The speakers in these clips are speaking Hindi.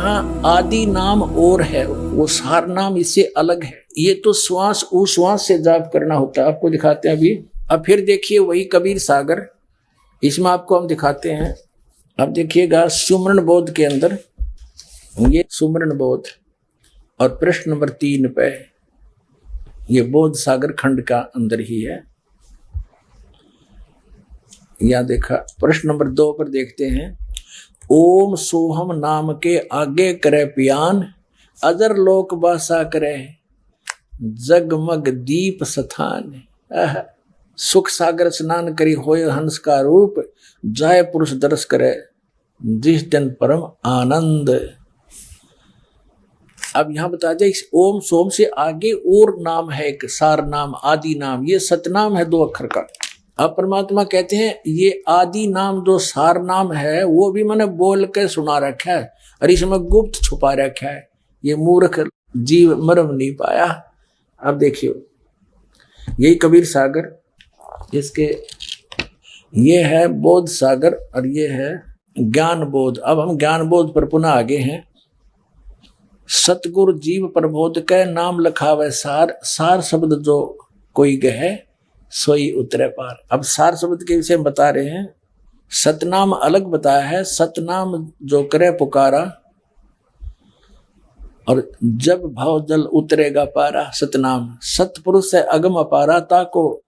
यहाँ आदि नाम और है, वो सार नाम इससे अलग है। ये तो श्वास उश्वास से जाप करना होता है। आपको दिखाते हैं अभी। अब फिर देखिए वही कबीर सागर, इसमें आपको हम दिखाते हैं। अब देखिएगा सुमरण बोध के अंदर, ये सुमरण बोध और प्रश्न नंबर 3 पे ये बोध सागर खंड का अंदर ही है। यहां देखा प्रश्न नंबर 2 पर देखते हैं। ओम सोहम नाम के आगे करे पियान, अजर लोक बासा करे जगमग दीप स्थान। सुख सागर स्नान करी होय हंस का रूप, जाय पुरुष दर्श करे जिस दिन परम आनंद। अब यहां बता दें ओम सोम से आगे और नाम है एक सार नाम आदि नाम, ये सतनाम है 2 अक्षर का। अब परमात्मा कहते हैं ये आदि नाम जो सार नाम है वो भी मैंने बोल के सुना रखा है और इसमें गुप्त छुपा रखा है, ये मूर्ख जीव मर्म नहीं पाया। अब देखियो यही कबीर सागर, इसके ये है बोध सागर और ये है ज्ञान बोध। अब हम ज्ञान बोध पर पुनः आगे हैं। सतगुरु जीव प्रबोध के नाम लखावे सार, सार शब्द जो कोई गहे सोई उतरे पार। अब सार शब्द के विषय में बता रहे हैं। सतनाम अलग बताया है, सतनाम जो करे पुकारा और जब भाव जल उतरेगा पारा। सतनाम सतपुरुष से अगम अपारा, ताको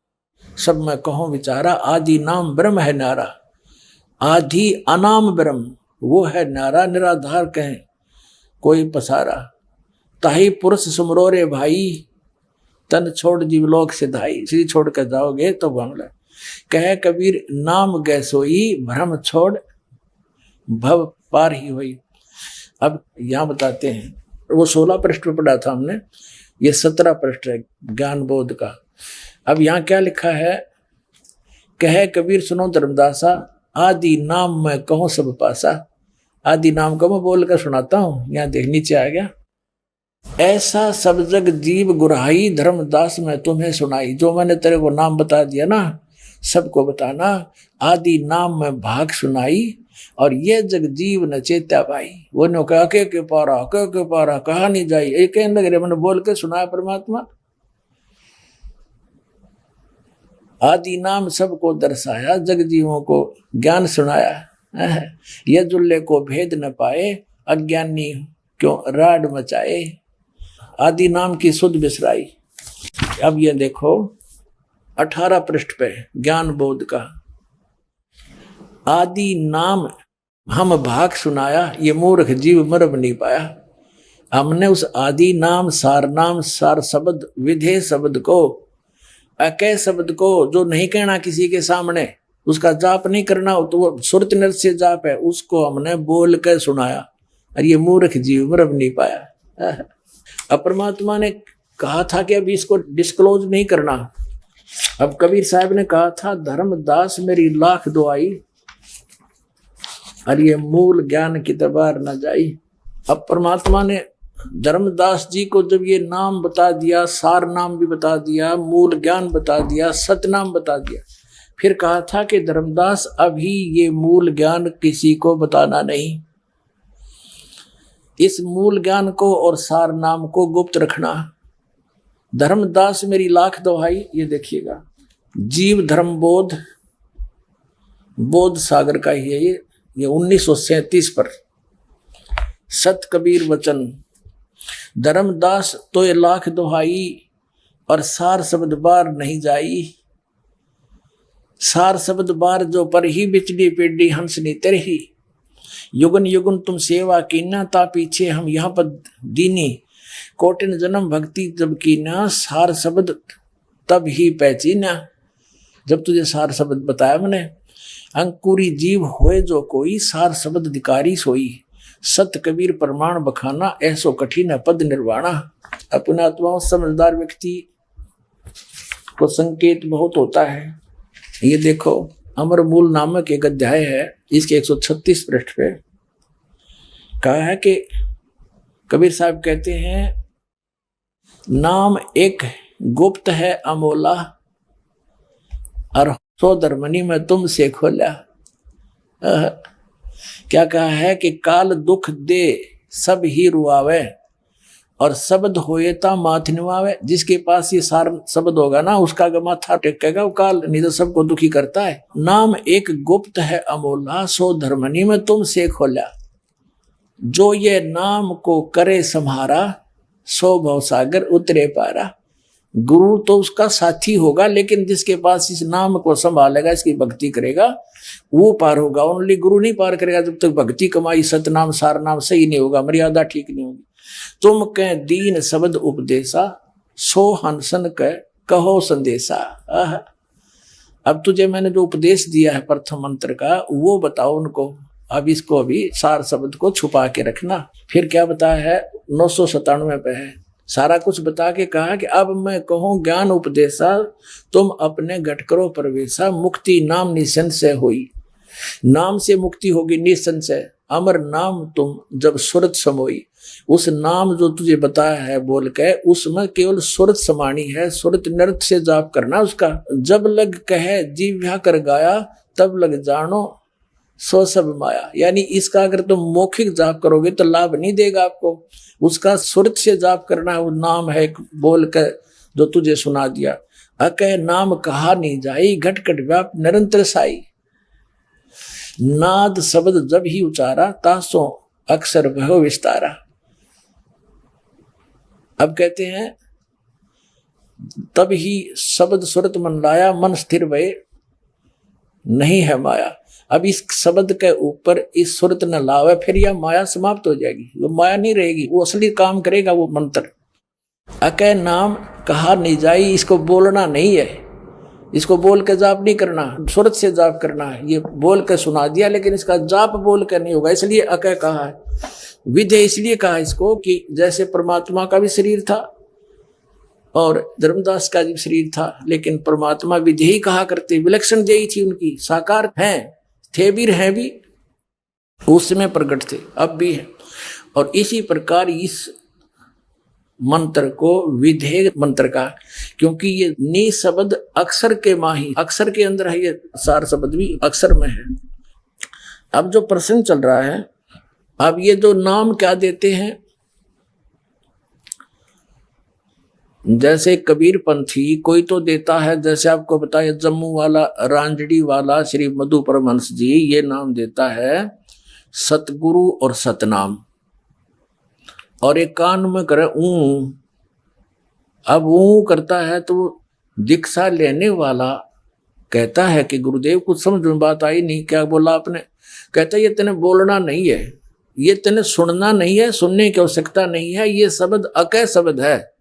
सब मैं कहूं विचारा। आदि नाम ब्रह्म है नारा, आदि अनाम ब्रह्म वो है नारा। निराधार कहें कोई पसारा, ताही पुरुष सुमरो रे भाई, तन छोड़ जीवलोक सिधाई। श्री छोड़ कर जाओगे तो बांग्ला कहे कबीर नाम गै सोई, भ्रम छोड़ भव पार ही हुई। अब यहां बताते हैं, वो 16 पृष्ठ पे पढ़ा था हमने, ये 17 पृष्ठ है ज्ञान बोध का। अब यहाँ क्या लिखा है, कहे कबीर सुनो धर्मदासा, आदि नाम मैं कहूँ सब पासा। आदि नाम को मैं बोल कर सुनाता हूँ। यहाँ देख नीचे आ गया, ऐसा सब जग जीव गुराई, धर्मदास मैं तुम्हें सुनाई। जो मैंने तेरे को नाम बता दिया ना, सबको बताना। आदि नाम में भाग सुनाई और ये जग जीव न चेता भाई। वो ने कहा के पारा कहा नहीं जाई, एक लगे मैंने बोल के सुनाया परमात्मा। आदि नाम सबको दर्शाया, जग जीवों को ज्ञान सुनाया। ये जुल्ले को भेद न पाए, अज्ञानी क्यों राड मचाए। आदि नाम की सुध बिसराई। अब ये देखो 18 पृष्ठ पे ज्ञान बोध का। आदि नाम हम भाग सुनाया, ये मूर्ख जीव मर्म नहीं पाया। हमने उस आदि नाम सार शब्द विधेय शब्द को, अकय शब्द को जो नहीं कहना किसी के सामने, उसका जाप नहीं करना हो तो वो सुरत नृत्य जाप है, उसको हमने बोल कर सुनाया और ये मूर्ख जीव मर्म नहीं पाया। अब परमात्मा ने कहा था कि अभी इसको डिस्क्लोज नहीं करना। अब कबीर साहब ने कहा था धर्मदास मेरी लाख दुआई, और ये मूल ज्ञान की दरबार न जाई। अब परमात्मा ने धर्मदास जी को जब ये नाम बता दिया, सार नाम भी बता दिया, मूल ज्ञान बता दिया, सतनाम बता दिया, फिर कहा था कि धर्मदास अभी ये मूल ज्ञान किसी को बताना नहीं। इस मूल ज्ञान को और सार नाम को गुप्त रखना। धर्मदास मेरी लाख दुहाई। ये देखिएगा जीव धर्म बोध, बोध सागर का ही है ये 1937 पर। सत कबीर वचन, धर्मदास तो ये लाख दुहाई और सार शब्द बार नहीं जाई। सार शब्द बार जो पर ही बिचड़ी पेड़ी हंसनी तरही। युगन युगन तुम सेवा कीना, ता पीछे हम यहाँ पर दीनी। कोटिन जन्म भक्ति जब कीना, सार शब्द तब ही पहचीना। जब तुझे सार शब्द बताया मैंने। अंकुरी जीव होए जो कोई, सार शब्द अधिकारी सोई। सत कबीर प्रमाण बखाना, ऐसो कठिन है पद निर्वाणा। अपने आत्मा समझदार व्यक्ति को संकेत बहुत होता है। ये देखो अमर मूल नामक एक अध्याय है, इसके 136 पृष्ठ पे कहा है कि कबीर साहब कहते हैं नाम एक गुप्त है अमोला, और सो धर्मनी में तुमसे खोला। क्या कहा है कि काल दुख दे सब ही रुआवे, और शब्द होए ता माथ निवावे। जिसके पास ये सार शब्द होगा ना, उसका माथा टेकेगा वो काल, नहीं तो सबको दुखी करता है। नाम एक गुप्त है अमोला, सो धर्मनी में तुमसे खोला। जो ये नाम को करे सम्हारा, सो भवसागर उतरे पारा। गुरु तो उसका साथी होगा, लेकिन जिसके पास इस नाम को संभालेगा, इसकी भक्ति करेगा, वो पार होगा। ओनली गुरु नहीं पार करेगा जब तक भक्ति कमाई सतनाम सार नाम सही नहीं होगा, मर्यादा ठीक नहीं होगी। तुम कह दीन शब्द उपदेशा, सो हंसन कहो संदेशा। अब तुझे मैंने जो उपदेश दिया है प्रथम मंत्र का, वो बताओ उनको। अब इसको अभी सार शब्द को छुपा के रखना। फिर क्या बताया है, 997 पे है, सारा कुछ बता के कहा कि अब मैं कहूँ ज्ञान उपदेशा, तुम अपने घट करो प्रवेशा। मुक्ति नाम निसंशय हुई, नाम से मुक्ति होगी निसंशय। अमर नाम तुम जब सुरत समोई, उस नाम जो तुझे बताया है बोल के, उसमें केवल सुरत समानी है। सुरत नृत्य से जाप करना उसका। जब लग कहे जीव्या कर गाया, तब लग जानो सो सब माया। यानी इसका अगर तुम मौखिक जाप करोगे तो लाभ नहीं देगा आपको, उसका सुरत से जाप करना है। वो नाम है बोल कर जो तुझे सुना दिया। अकह नाम कहा नहीं जाई, घट घट व्याप निरंतर साई। नाद शब्द जब ही उचारा, तासो अक्षर भयो विस्तारा। अब कहते हैं तब ही शब्द सुरत मन लाया, मन स्थिर भय नहीं है माया। अब इस शब्द के ऊपर इस सुरत न लावे, फिर यह माया समाप्त हो जाएगी, वो माया नहीं रहेगी, वो असली काम करेगा वो मंत्र। अकह नाम कहा नहीं जाई, इसको बोलना नहीं है, इसको बोल के जाप नहीं करना, सुरत से जाप करना है। ये बोल के सुना दिया, लेकिन इसका जाप बोल के नहीं होगा, इसलिए अकह कहा है। विधेय इसलिए कहा इसको कि जैसे परमात्मा का भी शरीर था और धर्मदास का भी शरीर था, लेकिन परमात्मा विधेय कहा करते, विलक्षण देही थी उनकी, साकार हैं, थे भी हैं भी, उस समय प्रकट थे, अब भी है। और इसी प्रकार इस मंत्र को विधेय मंत्र का, क्योंकि ये नी शब्द अक्षर के माही, अक्षर के अंदर है, ये सार शब्द भी अक्षर में है। अब जो प्रश्न चल रहा है, अब ये जो नाम क्या देते हैं, जैसे कबीर पंथी कोई तो देता है, जैसे आपको बताया जम्मू वाला रांजड़ी वाला श्री मधु परमहंस जी, ये नाम देता है सतगुरु और सतनाम, और एक कान में करे ऊ। अब ऊ करता है तो दीक्षा लेने वाला कहता है कि गुरुदेव कुछ समझ में बात आई नहीं, क्या बोला आपने? कहता है ये तेने बोलना नहीं है, ये तेने सुनना नहीं है, सुनने की आवश्यकता नहीं है, ये शब्द अकह शब्द है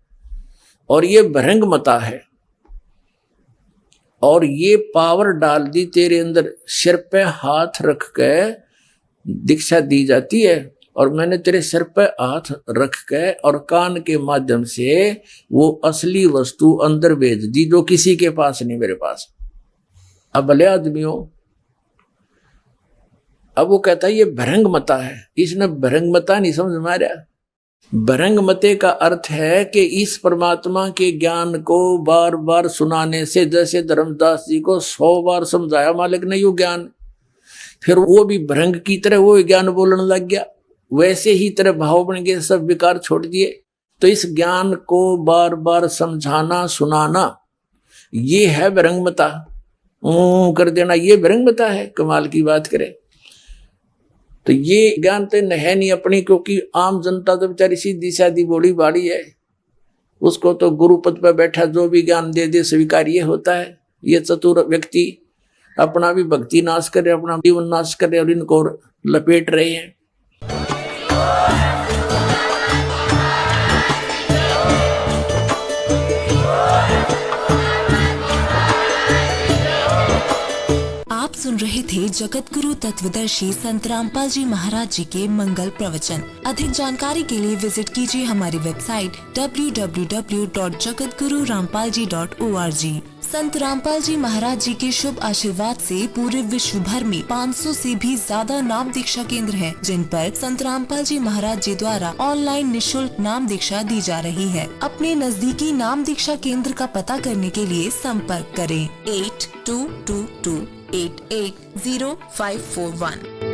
और ये भरंग मता है, और ये पावर डाल दी तेरे अंदर, सिर पे हाथ रख के दीक्षा दी जाती है, और मैंने तेरे सिर पे हाथ रख के और कान के माध्यम से वो असली वस्तु अंदर भेज दी जो किसी के पास नहीं, मेरे पास। अब भले आदमी हो, अब वो कहता है ये भरंग मता है, इसने भरंग मता नहीं समझ में आ रहा। भरंग मते का अर्थ है कि इस परमात्मा के ज्ञान को बार बार सुनाने से, जैसे धर्मदास जी को 100 बार समझाया मालिक ने यू ज्ञान, फिर वो भी भरंग की तरह वो ज्ञान बोलने लग गया, वैसे ही तरह भाव बन गए, सब विकार छोड़ दिए। तो इस ज्ञान को बार बार समझाना सुनाना, ये है भरंगमता। कर देना ये भरंगमता है, कमाल की बात करे तो ये ज्ञान तो है नहीं अपनी, क्योंकि आम जनता तो बेचारी सीधी सादी बोली बाड़ी है, उसको तो गुरु पद पर बैठा जो भी ज्ञान दे दे स्वीकार ये होता है। ये चतुर व्यक्ति अपना भी भक्ति नाश करे, अपना जीवन नाश करे और इनको लपेट रहे हैं। आप सुन रहे थे जगत गुरु तत्वदर्शी संत रामपाल जी महाराज जी के मंगल प्रवचन। अधिक जानकारी के लिए विजिट कीजिए हमारी वेबसाइट www.jagatgururampalji.org। संत रामपाल जी महाराज जी के शुभ आशीर्वाद से पूरे विश्व भर में 500 से भी ज्यादा नाम दीक्षा केंद्र हैं, जिन पर संत रामपाल जी महाराज जी द्वारा ऑनलाइन निशुल्क नाम दीक्षा दी जा रही है। अपने नजदीकी नाम दीक्षा केंद्र का पता करने के लिए संपर्क करें 8222880541।